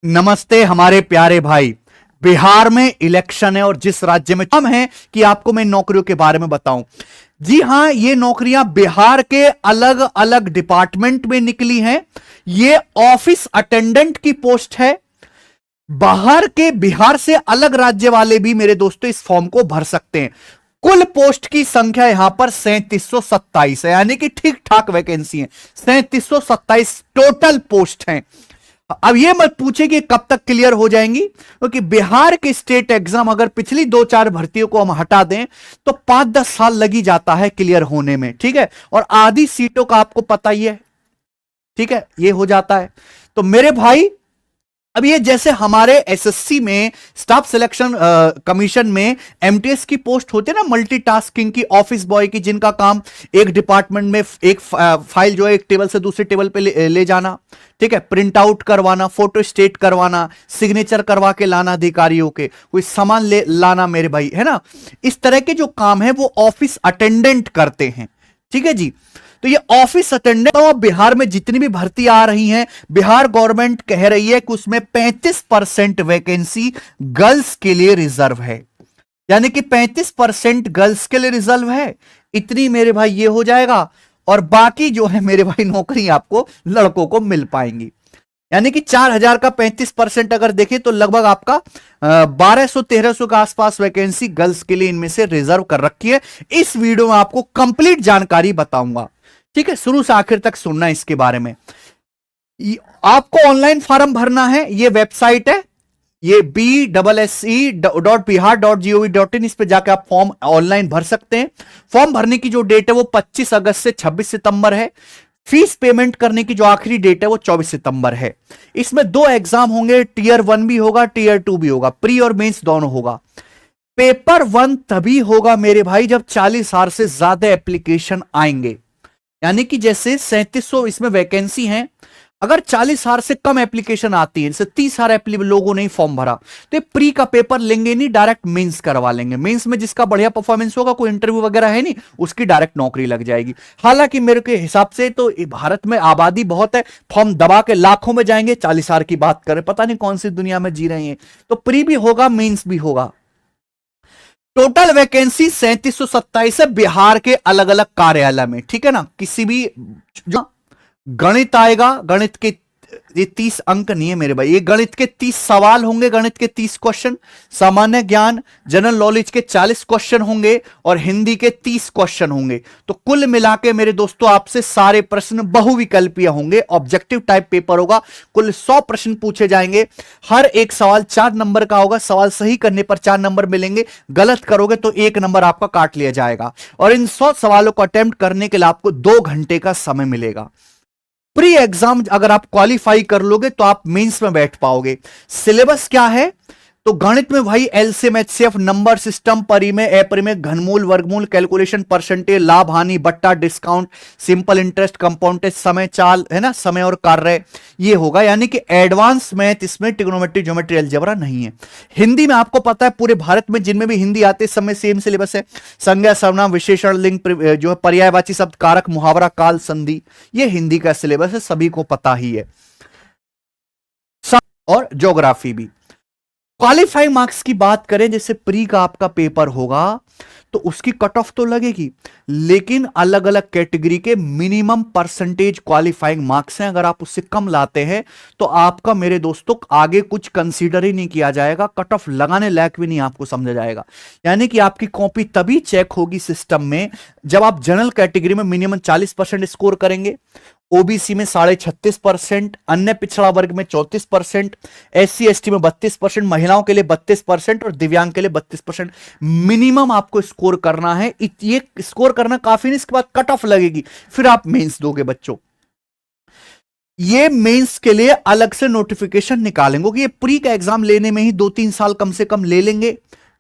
नमस्ते हमारे प्यारे भाई। बिहार में इलेक्शन है और जिस राज्य में हम हैं कि आपको मैं नौकरियों के बारे में बताऊं। जी हां, ये नौकरियां बिहार के अलग अलग डिपार्टमेंट में निकली हैं। ये ऑफिस अटेंडेंट की पोस्ट है। बाहर के बिहार से अलग राज्य वाले भी मेरे दोस्तों इस फॉर्म को भर सकते हैं। कुल पोस्ट की संख्या यहां पर 3727 है, यानी कि ठीक ठाक वैकेंसी है। 3727 टोटल पोस्ट हैं। अब ये मत पूछे कि कब तक क्लियर हो जाएंगी, क्योंकि बिहार के स्टेट एग्जाम अगर पिछली 2-4 भर्तियों को हम हटा दें तो 5-10 साल लगी जाता है क्लियर होने में। ठीक है, और आधी सीटों का आपको पता ही है। ठीक है, ये हो जाता है। तो मेरे भाई, अब ये जैसे हमारे एसएससी में स्टाफ सिलेक्शन कमीशन में एमटीएस की पोस्ट होती है ना, मल्टीटास्किंग की, ऑफिस बॉय की, जिनका काम एक डिपार्टमेंट में एक फाइल जो है एक टेबल से दूसरे टेबल पे ले जाना, ठीक है, प्रिंट आउट करवाना, फोटो स्टेट करवाना, सिग्नेचर करवा के लाना अधिकारियों के, कोई सामान ले लाना मेरे भाई, है ना। इस तरह के जो काम है वो ऑफिस अटेंडेंट करते हैं। ठीक है जी। तो ये ऑफिस अटेंडेंट, तो बिहार में जितनी भी भर्ती आ रही हैं, बिहार गवर्नमेंट कह रही है कि उसमें 35% वैकेंसी गर्ल्स के लिए रिजर्व है, यानी कि 35% गर्ल्स के लिए रिजर्व है। इतनी मेरे भाई ये हो जाएगा, और बाकी जो है मेरे भाई नौकरी आपको लड़कों को मिल पाएंगी। यानी कि 4000 का 35% अगर देखें तो लगभग आपका 1200-1300 के आसपास वैकेंसी गर्ल्स के लिए इनमें से रिजर्व कर रखी है। इस वीडियो में आपको कंप्लीट जानकारी बताऊंगा। ठीक है, शुरू से आखिर तक सुनना इसके बारे में। आपको ऑनलाइन फॉर्म भरना है। ये वेबसाइट है, ये BSSE.bihar.gov.in, इस पे जाकर आप फॉर्म ऑनलाइन भर सकते हैं। फॉर्म भरने की जो डेट है वो 25 अगस्त से 26 सितंबर है। फीस पेमेंट करने की जो आखिरी डेट है वो 24 सितंबर है। इसमें 2 एग्जाम होंगे, टीयर 1 भी होगा, टीयर 2 भी होगा, प्री और मेंस दोनों होगा। पेपर 1 तभी होगा मेरे भाई जब 40,000 से ज्यादा एप्लीकेशन आएंगे, यानी कि जैसे 3700 इसमें वैकेंसी हैं, अगर 40,000 से कम एप्लीकेशन आती है, जैसे 30,000 लोगों ने फॉर्म भरा, तो प्री का पेपर लेंगे नहीं, डायरेक्ट मेंस करवा लेंगे। मेंस में जिसका बढ़िया परफॉर्मेंस होगा, कोई इंटरव्यू वगैरह है नहीं, उसकी डायरेक्ट नौकरी लग जाएगी। हालांकि मेरे के हिसाब से तो भारत में आबादी बहुत है, फॉर्म दबा के लाखों में जाएंगे। 40,000 की बात करें, पता नहीं कौन सी दुनिया में जी रहे हैं। तो प्री भी होगा, मेंस भी होगा। टोटल वैकेंसी 3727 है बिहार के अलग अलग कार्यालय में। ठीक है ना, किसी भी जो गणित आएगा, गणित के ये 30 अंक नहीं है मेरे भाई, ये गणित के 30 सवाल होंगे, गणित के 30 क्वेश्चन, सामान्य ज्ञान जनरल नॉलेज के 40 क्वेश्चन होंगे, और हिंदी के 30 क्वेश्चन होंगे। तो कुल मिला के मेरे दोस्तों आपसे सारे प्रश्न बहुविकल्पीय होंगे, ऑब्जेक्टिव टाइप पेपर होगा। कुल 100 प्रश्न पूछे जाएंगे। हर एक सवाल 4 नंबर का होगा। सवाल सही करने पर 4 नंबर मिलेंगे, गलत करोगे तो 1 नंबर आपका काट लिया जाएगा। और इन 100 सवालों को अटेम्प्ट करने के लिए आपको 2 घंटे का समय मिलेगा। प्री एग्जाम अगर आप क्वालिफाई कर लोगे तो आप मेंस में बैठ पाओगे। सिलेबस क्या है? तो गणित में भाई एलसीएम, एचसीएफ, नंबर सिस्टम, परिमेय, अपरिमेय, घनमूल, वर्गमूल, कैलकुलेशन, परसेंटेज, लाभ हानि, बट्टा, डिस्काउंट, सिंपल इंटरेस्ट, कंपाउंडेड, समय चाल, है ना, समय और कार्य, ये होगा। यानी कि एडवांस मैथ इसमें ट्रिग्नोमेट्री, ज्योमेट्री, अलजेब्रा नहीं है। हिंदी में आपको पता है पूरे भारत में जिनमें भी हिंदी आते हैं समय सेम सिलेबस है। संज्ञा, सर्वनाम, विशेषण, लिंग, जो है पर्यायवाची शब्द, कारक, मुहावरा, काल, संधि, ये हिंदी का सिलेबस है, सभी को पता ही है। और ज्योग्राफी भी। क्वालिफाइंग मार्क्स की बात करें, जैसे प्री का आपका पेपर होगा तो उसकी कट ऑफ तो लगेगी, लेकिन अलग अलग कैटेगरी के मिनिमम परसेंटेज क्वालिफाइंग मार्क्स हैं। अगर आप उससे कम लाते हैं तो आपका मेरे दोस्तों आगे कुछ कंसीडर ही नहीं किया जाएगा, कट ऑफ लगाने लायक भी नहीं आपको समझा जाएगा। यानी कि आपकी कॉपी तभी चेक होगी सिस्टम में जब आप जनरल कैटेगरी में मिनिमम 40% स्कोर करेंगे, ओबीसी में 36.5%, अन्य पिछड़ा वर्ग में 34%, एससी एसटी में 32%, महिलाओं के लिए 32% और दिव्यांग के लिए 32% मिनिमम आपको स्कोर करना है। ये स्कोर करना काफी नहीं, इसके बाद कट ऑफ लगेगी, फिर आप मेंस दोगे बच्चों। ये मेंस के लिए अलग से नोटिफिकेशन निकालेंगे कि ये प्री का एग्जाम लेने में ही 2-3 साल कम से कम ले लेंगे।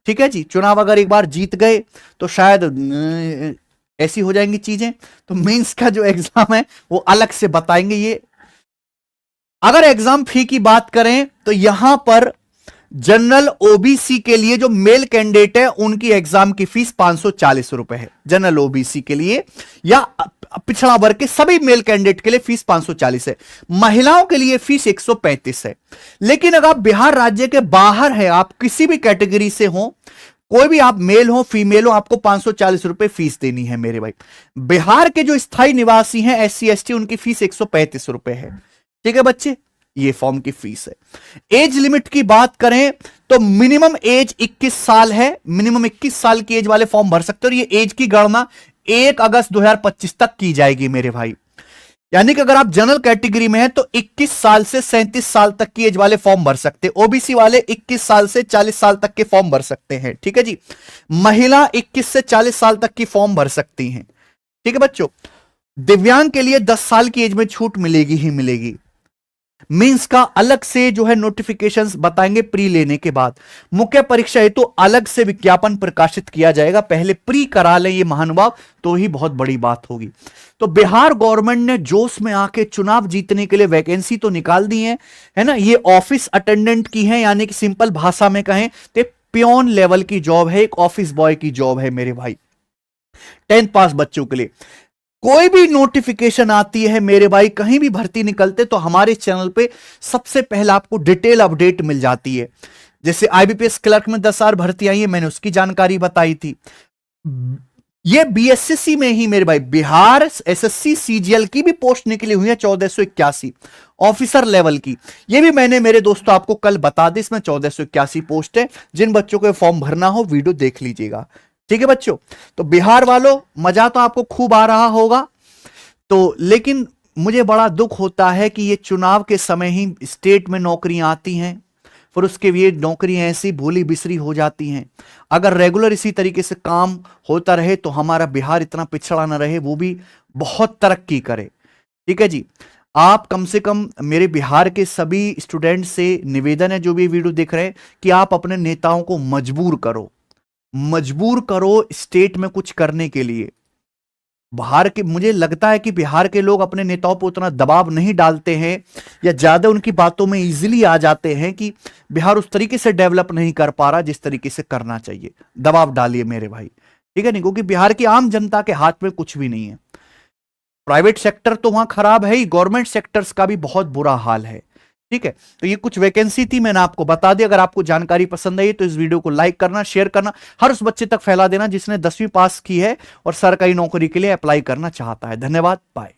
ठीक है जी, चुनाव अगर एक बार जीत गए तो शायद ऐसी हो जाएंगी चीजें। तो मेंस का जो एग्जाम है वो अलग से बताएंगे। ये अगर एग्जाम फी की बात करें तो यहां पर जनरल ओबीसी के लिए जो मेल कैंडिडेट है उनकी एग्जाम की फीस 540 रुपए है जनरल ओबीसी के लिए, या पिछड़ा वर्ग के सभी मेल कैंडिडेट के लिए फीस 540 है। महिलाओं के लिए फीस 135 है। लेकिन अगर आप बिहार राज्य के बाहर है, आप किसी भी कैटेगरी से हो, कोई भी आप मेल हो फीमेल हो, आपको 540 रुपए फीस देनी है मेरे भाई। बिहार के जो स्थायी निवासी हैं SC ST, उनकी फीस 135 रुपए है। ठीक है बच्चे, ये फॉर्म की फीस है। एज लिमिट की बात करें तो मिनिमम एज 21 साल है। मिनिमम 21 साल की एज वाले फॉर्म भर सकते हो। और ये एज की गणना 1 अगस्त 2025 तक की जाएगी मेरे भाई। यानी कि अगर आप जनरल कैटेगरी में हैं तो 21 साल से 37 साल तक की एज वाले फॉर्म भर सकते हैं। ओबीसी वाले 21 साल से 40 साल तक के फॉर्म भर सकते हैं। ठीक है जी। महिला 21 से 40 साल तक की फॉर्म भर सकती हैं। ठीक है बच्चों। दिव्यांग के लिए 10 साल की एज में छूट मिलेगी ही मिलेगी। मींस का अलग से जो है नोटिफिकेशंस बताएंगे प्री लेने के बाद। मुख्य परीक्षा हेतु तो अलग से विज्ञापन प्रकाशित किया जाएगा। पहले प्री करा लें ये महानुभाव, तो ही बहुत बड़ी बात होगी। तो बिहार गवर्नमेंट ने जोश में आके चुनाव जीतने के लिए वैकेंसी तो निकाल दी है ना। ये ऑफिस अटेंडेंट की है, यानी कि सिंपल भाषा में कहें तो पियोन लेवल की जॉब है, एक ऑफिस बॉय की जॉब है मेरे भाई, 10th पास बच्चों के लिए। कोई भी नोटिफिकेशन आती है मेरे भाई, कहीं भी भर्ती निकलते, तो हमारे चैनल पे सबसे पहले आपको डिटेल अपडेट मिल जाती है। जैसे IBPS क्लर्क में 10,000 भर्ती आई है, मैंने उसकी जानकारी बताई थी। ये BSSC में ही मेरे भाई बिहार SSC CGL की भी पोस्ट निकली हुई है 1481 ऑफिसर लेवल की। ये भी मैंने मेरे दोस्तों आपको कल बता दी। इसमें 1481 पोस्ट है। जिन बच्चों को फॉर्म भरना हो वीडियो देख लीजिएगा। ठीक है बच्चों। तो बिहार वालों, मजा तो आपको खूब आ रहा होगा। तो लेकिन मुझे बड़ा दुख होता है कि ये चुनाव के समय ही स्टेट में नौकरियां आती हैं, फिर उसके ये नौकरियां ऐसी भूली बिसरी हो जाती हैं। अगर रेगुलर इसी तरीके से काम होता रहे तो हमारा बिहार इतना पिछड़ा ना रहे, वो भी बहुत तरक्की करे। ठीक है जी। आप कम से कम मेरे बिहार के सभी स्टूडेंट से निवेदन है, जो भी वीडियो देख रहे हैं, कि आप अपने नेताओं को मजबूर करो स्टेट में कुछ करने के लिए। बाहर के, मुझे लगता है कि बिहार के लोग अपने नेताओं पर उतना दबाव नहीं डालते हैं, या ज्यादा उनकी बातों में इजीली आ जाते हैं कि बिहार उस तरीके से डेवलप नहीं कर पा रहा जिस तरीके से करना चाहिए। दबाव डालिए मेरे भाई। ठीक है नहीं, क्योंकि बिहार की आम जनता के हाथ में कुछ भी नहीं है। प्राइवेट सेक्टर तो वहां खराब है ही, गवर्नमेंट सेक्टर्स का भी बहुत बुरा हाल है। ठीक है। तो ये कुछ वैकेंसी थी, मैंने आपको बता दी। अगर आपको जानकारी पसंद आई तो इस वीडियो को लाइक करना, शेयर करना, हर उस बच्चे तक फैला देना जिसने 10वीं पास की है और सरकारी नौकरी के लिए अप्लाई करना चाहता है। धन्यवाद, बाय।